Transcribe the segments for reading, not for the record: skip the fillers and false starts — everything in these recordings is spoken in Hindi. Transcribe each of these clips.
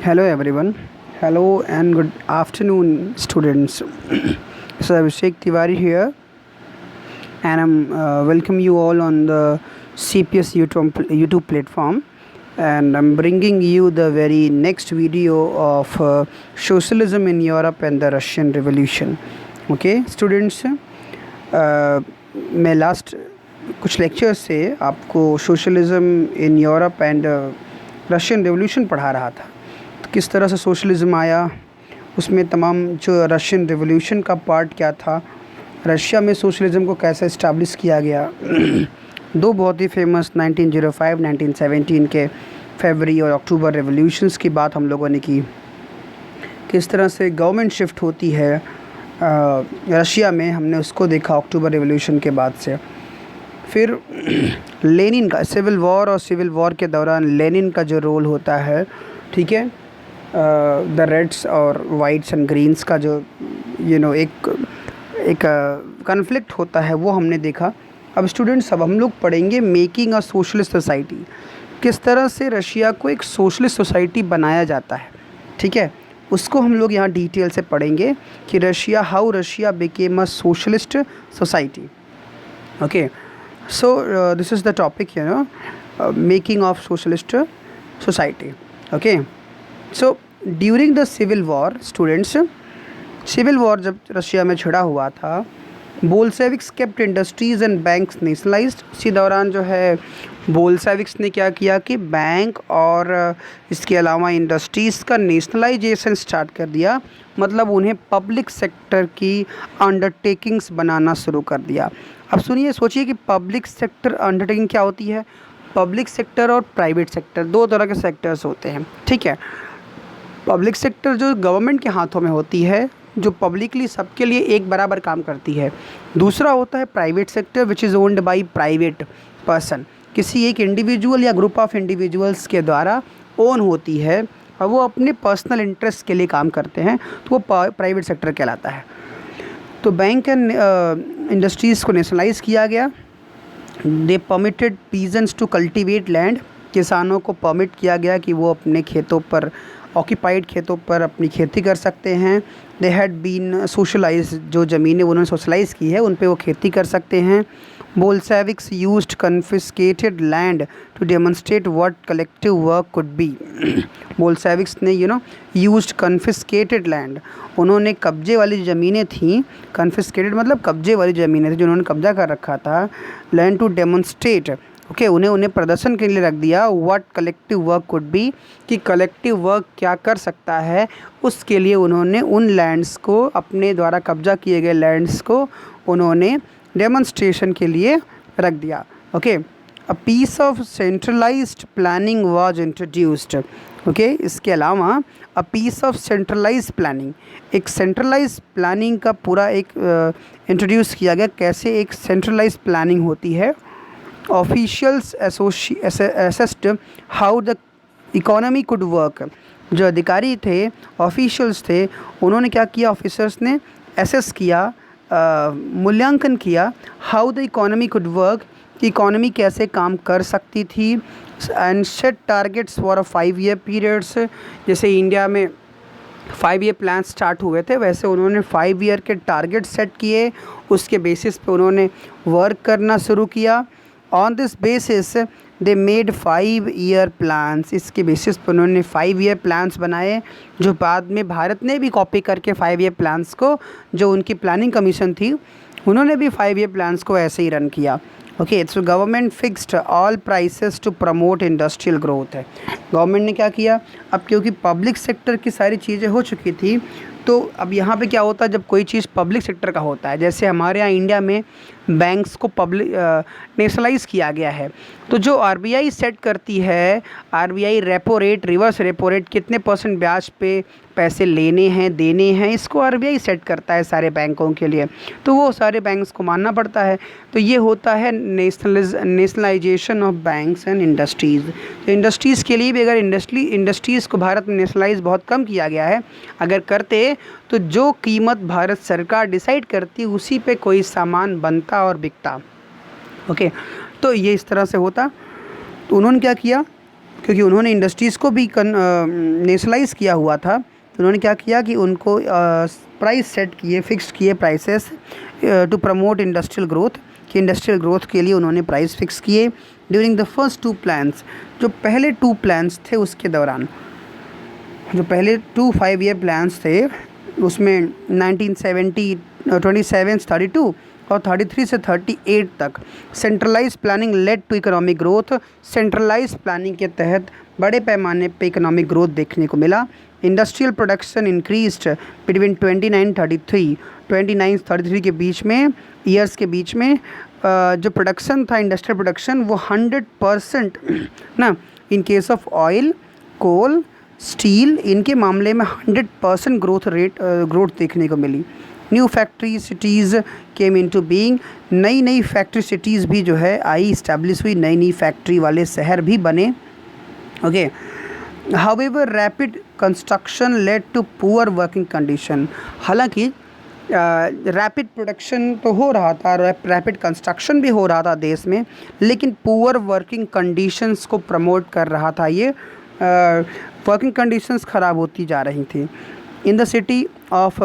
Hello everyone. Hello and good afternoon, students. So Abhishek Tiwari here, and I'm welcome you all on the CPS YouTube platform. And I'm bringing you the very next video of socialism in Europe and the Russian Revolution. Okay, students. मैं लास्ट कुछ लेक्चर्स से आपको socialism in Europe and Russian revolution पढ़ा रहा था। तो किस तरह से सोशलिज़म आया, उसमें तमाम जो रशियन रेवोल्यूशन का पार्ट क्या था, रशिया में सोशलिज़म को कैसे इस्टेब्लिश किया गया। दो बहुत ही फेमस 1905 1917 के फरवरी और अक्टूबर रेवोल्यूशंस की बात हम लोगों ने की। किस तरह से गवर्नमेंट शिफ्ट होती है रशिया में, हमने उसको देखा अक्टूबर रेवोल्यूशन के बाद से। फिर लेनिन का सिविल वॉर और सिविल वॉर के दौरान लेनिन का जो रोल होता है, ठीक है, द रेड्स और वाइट्स एंड ग्रीन्स का जो एक कन्फ्लिक्ट होता है, वो हमने देखा। अब स्टूडेंट्स, अब हम लोग पढ़ेंगे मेकिंग अ सोशलिस्ट सोसाइटी, किस तरह से रशिया को एक सोशलिस्ट सोसाइटी बनाया जाता है, ठीक है, उसको हम लोग यहाँ डिटेल से पढ़ेंगे कि how Russia became a socialist society. Okay, so this is the topic, making of socialist society. Okay, so during the civil war students, civil war जब रशिया में छिड़ा हुआ था, Bolsheviks kept industries and banks nationalised. इसी दौरान जो है बोल्शेविक्स ने क्या किया कि बैंक और इसके अलावा इंडस्ट्रीज़ का नेशनलाइजेशन स्टार्ट कर दिया, मतलब उन्हें पब्लिक सेक्टर की अंडरटेकिंग्स बनाना शुरू कर दिया। अब सुनिए, सोचिए कि पब्लिक सेक्टर अंडरटेकिंग क्या होती है। पब्लिक सेक्टर और प्राइवेट सेक्टर दो तरह के सेक्टर्स होते हैं, ठीक है। पब्लिक सेक्टर जो गवर्नमेंट के हाथों में होती है, जो पब्लिकली सबके लिए एक बराबर काम करती है। दूसरा होता है private sector which is owned by private person, किसी एक इंडिविजुअल या ग्रुप ऑफ इंडिविजुअल्स के द्वारा ओन होती है और वो अपने पर्सनल इंटरेस्ट के लिए काम करते हैं, तो वो प्राइवेट सेक्टर कहलाता है। तो बैंक एंड इंडस्ट्रीज़ को नेशनलाइज किया गया। They permitted peasants to cultivate land, किसानों को परमिट किया गया कि वो अपने खेतों पर, ऑक्यूपाइड खेतों पर अपनी खेती कर सकते हैं। दे हैड बीन सोशलाइज, जो ज़मीनें उन्होंने सोशलाइज की है उन पे वो खेती कर सकते हैं। Bolsheviks used confiscated land to demonstrate what collective work could be. Bolsheviks ने यूज्ड कन्फिस्केटेड लैंड, उन्होंने कब्जे वाली ज़मीनें थीं, कन्फिस्केटेड मतलब कब्जे वाली ज़मीनें थी जो उन्होंने कब्जा कर रखा था, लैंड टू डेमोन्स्ट्रेट, ओके, उन्हें प्रदर्शन के लिए रख दिया। What collective work could B, कि कलेक्टिव वर्क क्या कर सकता है, उसके लिए उन्होंने उन लैंड्स को, अपने द्वारा कब्जा किए गए लैंड्स को उन्होंने डेमोन्स्ट्रेशन के लिए रख दिया। Okay, a piece of centralised planning was introduced. Okay, इसके अलावा a piece of centralised planning, एक सेंट्रलाइज्ड प्लानिंग का पूरा एक इंट्रोड्यूस किया गया। कैसे एक सेंट्रलाइज्ड प्लानिंग होती है। Officials assessed how the economy could work, जो अधिकारी थे, ऑफिशियल्स थे, उन्होंने क्या किया, ऑफिसर्स ने एसेस किया, मूल्यांकन किया, how the economy could work, कि इकोनॉमी कैसे काम कर सकती थी। And set targets for a 5 year periods, जैसे इंडिया में 5 year प्लान स्टार्ट हुए थे, वैसे उन्होंने 5 year के टारगेट सेट किए, उसके बेसिस पे उन्होंने वर्क करना शुरू किया। On this basis they made 5 year plans, इसके बेसिस पर उन्होंने 5 year प्लान्स बनाए, जो बाद में भारत ने भी कॉपी करके 5 year प्लान्स को, जो उनकी प्लानिंग कमीशन थी, उन्होंने भी 5 year प्लान्स को ऐसे ही रन किया। Okay, so government fixed all prices to promote industrial growth है। गवर्नमेंट ने क्या किया, अब क्योंकि पब्लिक सेक्टर की सारी चीज़ें हो चुकी थी, तो अब यहाँ पे क्या होता है, जब कोई चीज़ पब्लिक सेक्टर का होता है, जैसे हमारे यहाँ इंडिया में बैंक्स को पब्लिक नेशनलाइज किया गया है, तो जो आरबीआई सेट करती है, RBI repo rate, reverse repo rate, कितने % ब्याज पे पैसे लेने हैं देने हैं, इसको आरबीआई सेट करता है सारे बैंकों के लिए, तो वो सारे बैंक्स को मानना पड़ता है। तो ये होता है nationalisation of banks and industries. तो इंडस्ट्रीज़ के लिए भी, अगर इंडस्ट्रीज़ को भारत में नेशनलाइज बहुत कम किया गया है, अगर करते तो जो कीमत भारत सरकार डिसाइड करती उसी पे कोई सामान बनता और बिकता। ओके, तो ये इस तरह से होता। तो उन्होंने क्या किया, क्योंकि उन्होंने इंडस्ट्रीज़ को भी नेशनलाइज किया हुआ था। तो उन्होंने क्या किया कि उनको प्राइस सेट किए, फिक्स किए prices to promote industrial growth, कि इंडस्ट्रियल ग्रोथ के लिए उन्होंने प्राइस फिक्स किए ड्यूरिंग द फर्स्ट 2 प्लान्स। जो पहले 2 प्लान्स थे उसके दौरान, जो पहले 2 5-year प्लान्स थे उसमें 1970 27 32 और 33 से 38 तक centralised planning led to economic growth. Centralised planning के तहत बड़े पैमाने पे इकोनॉमिक ग्रोथ देखने को मिला। इंडस्ट्रियल प्रोडक्शन इंक्रीज्ड बिटवीन 29-33 के बीच में, ईयर्स के बीच में जो प्रोडक्शन था, इंडस्ट्रियल प्रोडक्शन, वो 100% ना, in case of oil, coal, steel, इनके मामले में 100% ग्रोथ देखने को मिली। New factory cities came into being, नई नई फैक्ट्री सिटीज़ भी जो है आई, इस्टेब्लिश हुई, नई नई फैक्ट्री वाले शहर भी बने। Okay, however rapid construction led to poor working condition. हालांकि रैपिड प्रोडक्शन तो हो रहा था, रैपिड कंस्ट्रक्शन भी हो रहा था देश में, लेकिन पुअर वर्किंग कंडीशंस को प्रमोट कर रहा था ये। वर्किंग कंडीशंस ख़राब होती जा रही थी। In the city of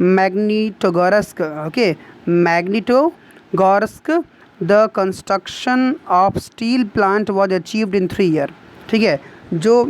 Magnitogorsk, okay, Magnitogorsk, the construction of steel plant was achieved in 3 year. ठीक है, जो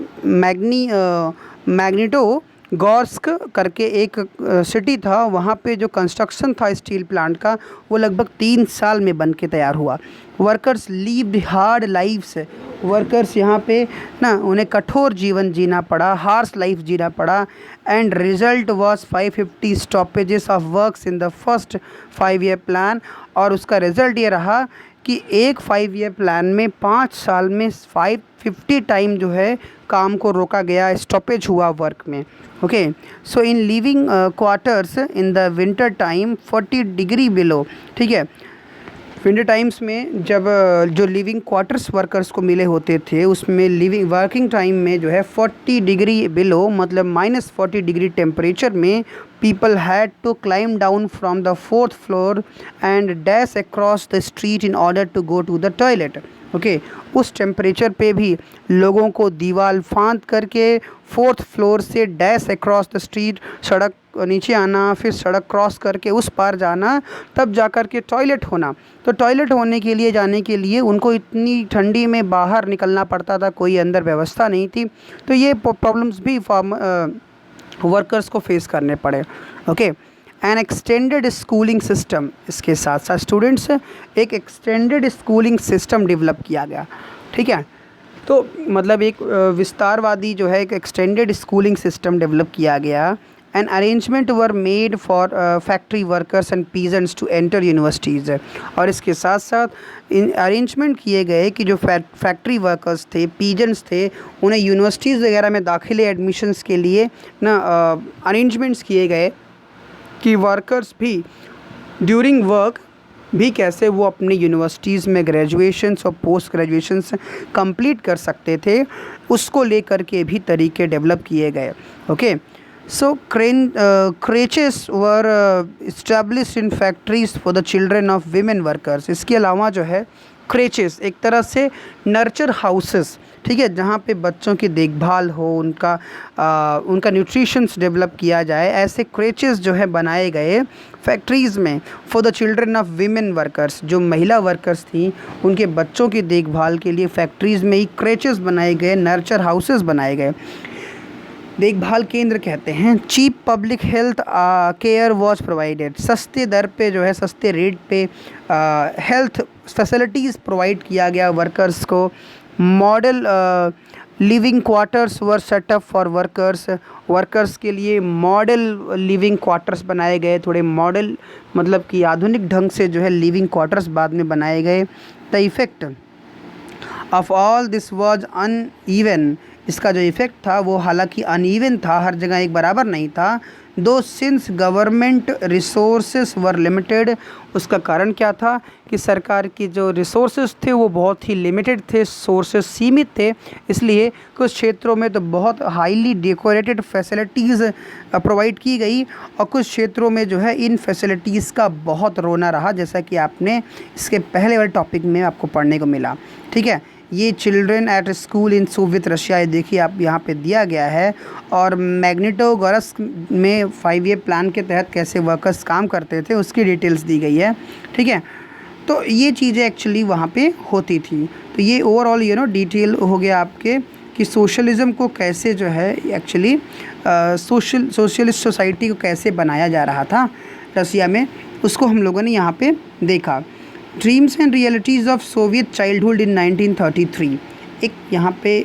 मैग्नीटोगोर्स्क करके एक सिटी था, वहाँ पे जो कंस्ट्रक्शन था स्टील प्लांट का वो लगभग 3 साल में बन के तैयार हुआ। Workers lived hard lifes, workers यहाँ पे ना उन्हें कठोर जीवन जीना पड़ा, हार्श लाइफ जीना पड़ा। And result was 550 stoppages of works in the first 5-year plan. और उसका रिज़ल्ट ये रहा कि एक 5-year प्लान में 5 साल में 550 टाइम जो है काम को रोका गया, स्टॉपेज हुआ वर्क में। Okay, so in living quarters in the winter time 40 degree below. ठीक है, विंटर टाइम्स में जब जो लिविंग क्वार्टर्स वर्कर्स को मिले होते थे उसमें लिविंग वर्किंग टाइम में जो है 40 डिग्री बिलो, मतलब -40 डिग्री टेम्परेचर में people had to climb down from the 4th floor and dash across the street in order to go to the toilet. Okay, उस टेम्परेचर पे भी लोगों को दीवार फांद करके 4th फ्लोर से डैश अक्रॉस द स्ट्रीट, सड़क नीचे आना, फिर सड़क क्रॉस करके उस पार जाना, तब जा कर के टॉयलेट होना। तो टॉयलेट होने के लिए जाने के लिए उनको इतनी ठंडी में बाहर निकलना पड़ता था, कोई अंदर व्यवस्था नहीं थी। तो ये प्रॉब्लम्स भी वर्कर्स को फेस करने पड़े। Okay, N extended schooling system, इसके साथ साथ स्टूडेंट्स एक एक्सटेंडेड स्कूलिंग सिस्टम डेवलप किया गया। ठीक है, तो मतलब एक विस्तारवादी जो है एक एक्सटेंडेड स्कूलिंग सिस्टम डेवलप किया गया। An arrangement were made for factory workers and peasants to enter universities. और इसके साथ साथ अरेंजमेंट किए गए कि जो फैक्ट्री वर्कर्स थे, पीजेंट्स थे, उन्हें यूनिवर्सिटीज़ वगैरह में दाखिले एडमिशन्स के लिए ना अरेंजमेंट्स किए गए कि वर्कर्स भी ड्यूरिंग वर्क भी कैसे वो अपनी यूनिवर्सिटीज़ में ग्रेजुएशंस और पोस्ट ग्रेजुएशंस कंप्लीट कर सकते थे, उसको लेकर के भी तरीके डेवलप किए गए। Okay, so creches were established in factories for the children of women workers. इसके अलावा जो है क्रेचेस एक तरह से नर्चर हाउसेस, ठीक है, जहाँ पे बच्चों की देखभाल हो, उनका न्यूट्रिशंस डेवलप किया जाए, ऐसे क्रेचेस जो है बनाए गए फैक्ट्रीज़ में for the children of women workers. जो महिला वर्कर्स थी उनके बच्चों की देखभाल के लिए फैक्ट्रीज़ में ही क्रेचेस बनाए गए, नर्चर हाउसेस बनाए गए, देखभाल केंद्र कहते हैं। Cheap public health care was provided. सस्ते दर पे जो है, सस्ते रेट पे हेल्थ फैसिलिटीज़ प्रोवाइड किया गया वर्कर्स को। Model living quarters were set up for workers. Workers के लिए मॉडल लिविंग क्वार्टर्स बनाए गए, थोड़े मॉडल मतलब कि आधुनिक ढंग से जो है लिविंग क्वार्टर्स बाद में बनाए गए। The effect of all this was uneven. इसका जो इफ़ेक्ट था वो हालांकि अनइवन था, हर जगह एक बराबर नहीं था। दो सिंस गवर्नमेंट रिसोर्सेस वर लिमिटेड। उसका कारण क्या था कि सरकार की जो रिसोर्सेस थे वो बहुत ही लिमिटेड थे, सोर्सेस सीमित थे, इसलिए कुछ क्षेत्रों में तो बहुत हाईली डेकोरेटेड फैसिलिटीज़ प्रोवाइड की गई और कुछ क्षेत्रों में जो है इन फैसिलिटीज़ का बहुत रोना रहा, जैसा कि आपने इसके पहले वाले टॉपिक में आपको पढ़ने को मिला। ठीक है, ये children at school in Soviet Russia, ये देखिए आप यहाँ पे दिया गया है। और मैग्नेटोगोर्स्क में 5 ईयर प्लान के तहत कैसे वर्कर्स काम करते थे उसकी डिटेल्स दी गई है, ठीक है। तो ये चीज़ें एक्चुअली वहाँ पे होती थी। तो ये ओवरऑल डिटेल हो गया आपके कि सोशलिज़म को कैसे जो है एक्चुअली सोशलिस्ट सोसाइटी को कैसे बनाया जा रहा था रसिया में, उसको हम लोगों ने यहाँ पे देखा। Dreams and realities of Soviet childhood in 1933, एक यहाँ पे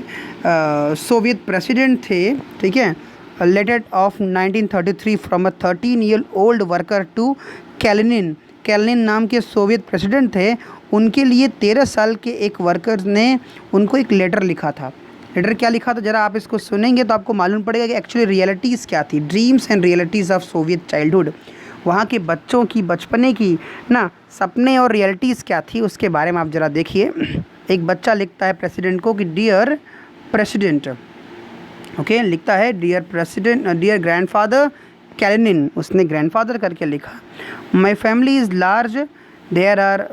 सोवियत प्रेसिडेंट थे, ठीक है। Letter of 1933 from a 13 year old worker to Kalinin, Kalinin नाम के सोवियत प्रेसिडेंट थे, उनके लिए 13 साल के एक वर्कर ने उनको एक लेटर लिखा था। लेटर क्या लिखा था, ज़रा आप इसको सुनेंगे तो आपको मालूम पड़ेगा कि एक्चुअली रियलिटीज़ क्या थी। Dreams and realities of Soviet childhood, वहाँ के बच्चों की बचपने की ना सपने और रियलिटीज़ क्या थी उसके बारे में आप ज़रा देखिए। एक बच्चा लिखता है प्रेसिडेंट को कि डियर प्रेसिडेंट, ओके, लिखता है dear president, dear grandfather Kalinin, उसने ग्रैंडफादर करके लिखा। My family is large, there are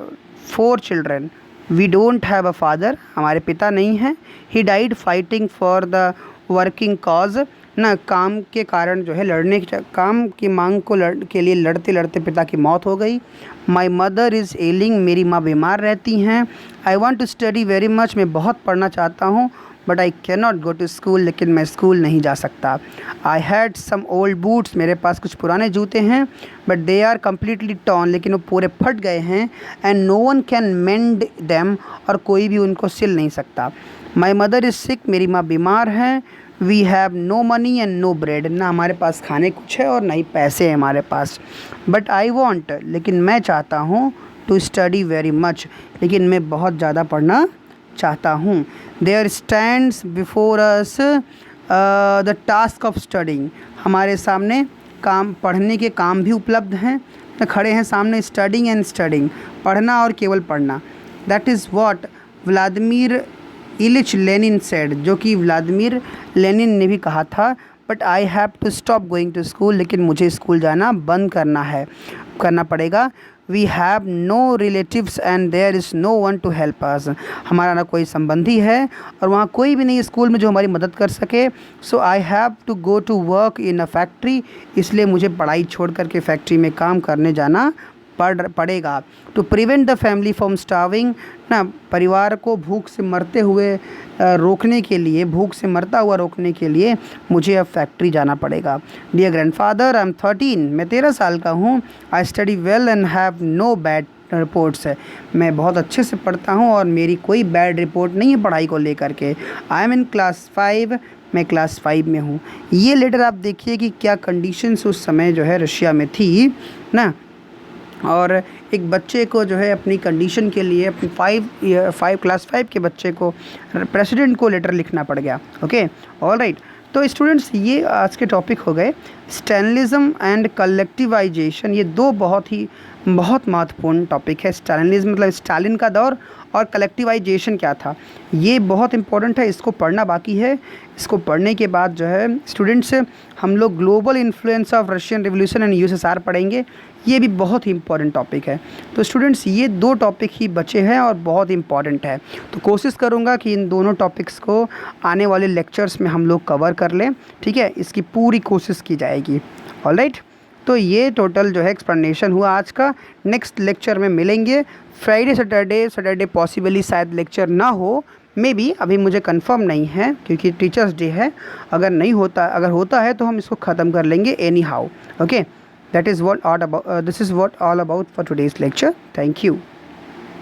4 children, we don't have a father, हमारे पिता नहीं हैं। He died fighting for the working cause, ना काम के कारण जो है लड़ने काम की मांग को के लिए लड़ते लड़ते पिता की मौत हो गई। माई मदर इज़ एलिंग, मेरी माँ बीमार रहती हैं। I want to study very much, मैं बहुत पढ़ना चाहता हूँ, but I can not go to school, लेकिन मैं स्कूल नहीं जा सकता। I had some old boots, मेरे पास कुछ पुराने जूते हैं, but they are completely torn, लेकिन वो पूरे फट गए हैं। And no one can mend them, और कोई भी उनको सिल नहीं सकता। माई मदर इज़ सिक, मेरी माँ बीमार है। We have no money and no bread, ना हमारे पास खाने कुछ है और ना ही पैसे हैं हमारे पास। बट आई वॉन्ट, लेकिन मैं चाहता हूँ, टू स्टडी वेरी मच, लेकिन मैं बहुत ज़्यादा पढ़ना चाहता हूँ। There stands before us the task of studying, हमारे सामने काम, पढ़ने के काम भी उपलब्ध हैं, खड़े हैं सामने। स्टडिंग एंड स्टडिंग, पढ़ना और केवल पढ़ना। That is what Vladimir Ilyich Lenin said, जो कि व्लादिमीर लेनिन ने भी कहा था। But I have to stop going to school, लेकिन मुझे स्कूल जाना बंद करना पड़ेगा। We have no relatives and there is no one to help us, हमारा ना कोई संबंधी है और वहाँ कोई भी नहीं स्कूल में जो हमारी मदद कर सके। So I have to go to work in a factory, इसलिए मुझे पढ़ाई छोड़ कर के फैक्ट्री में काम करने जाना पड़ेगा। To prevent the family from starving, ना परिवार को भूख से मरते हुए रोकने के लिए, भूख से मरता हुआ रोकने के लिए मुझे अब फैक्ट्री जाना पड़ेगा। डियर ग्रैंडफादर, आई एम 13, मैं 13 साल का हूँ। I study well and have no bad reports है, मैं बहुत अच्छे से पढ़ता हूँ और मेरी कोई बैड रिपोर्ट नहीं है पढ़ाई को लेकर के। आई एम इन क्लास 5, मैं क्लास 5 में हूँ। ये लेटर आप देखिए कि क्या कंडीशंस उस समय जो है रशिया में थी ना। और एक बच्चे को जो है अपनी कंडीशन के लिए अपनी क्लास 5 के बच्चे को प्रेसिडेंट को लेटर लिखना पड़ गया। Okay, all right. तो स्टूडेंट्स, ये आज के टॉपिक हो गए स्टैलिनिज्म एंड कलेक्टिवाइजेशन। ये दो बहुत महत्वपूर्ण टॉपिक है। स्टैलिनिज्म मतलब स्टालिन का दौर, और कलेक्टिवाइजेशन क्या था, ये बहुत इंपॉर्टेंट है, इसको पढ़ना बाकी है। इसको पढ़ने के बाद जो है स्टूडेंट्स हम लोग global influence of Russian revolution and USSR पढ़ेंगे, ये भी बहुत ही इंपॉर्टेंट टॉपिक है। तो स्टूडेंट्स, ये 2 टॉपिक ही बचे हैं और बहुत इंपॉर्टेंट है। तो कोशिश करूँगा कि इन दोनों टॉपिक्स को आने वाले लेक्चर्स में हम लोग कवर कर लें, ठीक है, इसकी पूरी कोशिश की जाएगी। ऑलराइट, तो ये टोटल जो है एक्सप्लेनेशन हुआ आज का। नेक्स्ट लेक्चर में मिलेंगे फ्राइडे सैटरडे पॉसिबली शायद लेक्चर ना हो, मे बी, अभी मुझे कंफर्म नहीं है क्योंकि टीचर्स डे है। अगर होता है तो हम इसको ख़त्म कर लेंगे any how. Okay, this is what all about for today's lecture. Thank you.